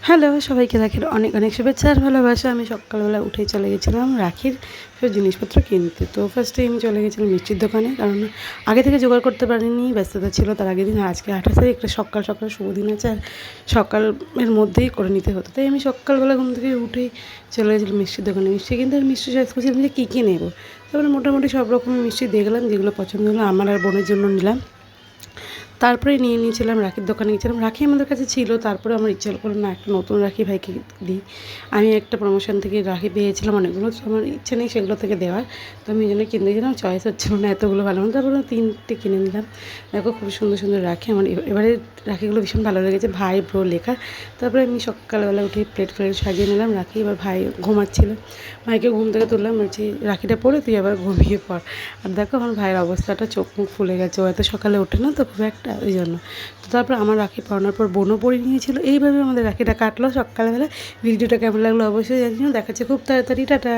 Hello, সবাইকে রাখির অনেক অনেক শুভেচ্ছা আর ভালোবাসা। আমি সকালবেলা উঠেই চলে গেছিলাম রাখির সব জিনিসপত্র কিনতে। তো ফার্স্টে আমি চলে গেছিলাম মিষ্টির দোকানে, কারণ আগে থেকে জোগাড় করতে পারিনি, ব্যস্ততা ছিল তার আগের দিন। আজকে 28 তারিখ, একটা সকাল সকাল শুভ দিন আছে, আর সকালের মধ্যেই করে নিতে হতো। তাই আমি সকালবেলা ঘুম থেকে উঠেই চলে গেছিলাম মিষ্টির দোকানে মিষ্টি কিনতে। আর মিষ্টি চয়েস করছিলাম যে কী নেবো। তারপরে মোটামুটি সব রকমের মিষ্টি দেখলাম, যেগুলো পছন্দ হলো আমার আর বোনের জন্য নিলাম। তারপরে নিয়ে নিয়েছিলাম রাখির দোকানে গেছিলাম। রাখি আমাদের কাছে ছিল, তারপরে আমার ইচ্ছা করলো না একটা নতুন রাখি ভাইকে দিই। আমি একটা প্রমোশন থেকে রাখি পেয়েছিলাম অনেকগুলো, তো আমার ইচ্ছে নেই সেগুলো থেকে দেওয়ার। তো আমি এই জন্য কিনতে গেলাম, চয়েস হচ্ছিল না এতগুলো ভালো মতো। তারপরে 3টে কিনে নিলাম। দেখো খুব সুন্দর সুন্দর রাখি, আমার এবারে রাখিগুলো ভীষণ ভালো লেগেছে, ভাই ব্রো লেখা। তারপরে আমি সকালবেলা উঠে প্লেট সাজিয়ে নিলাম রাখি। এবার ভাই ঘুমাচ্ছিল, ভাইকে ঘুম থেকে তুললাম, বলছি রাখিটা পরে তুই আবার ঘুমিয়ে পড়। আর দেখো আমার ভাইয়ের অবস্থাটা, চোখ মুখ ফুলে গেছে, ও এত সকালে ওঠে না তো খুব একটা, ওই জন্য। তো তারপর আমার রাখি পরানোর পর বোনও পরে নিয়েছিল। এইভাবে আমাদের রাখিটা কাটলো সকালবেলা। ভিডিওটা কেমন লাগলো অবশ্যই জানিও। দেখাচ্ছে খুব তাড়াতাড়ি, টাটা।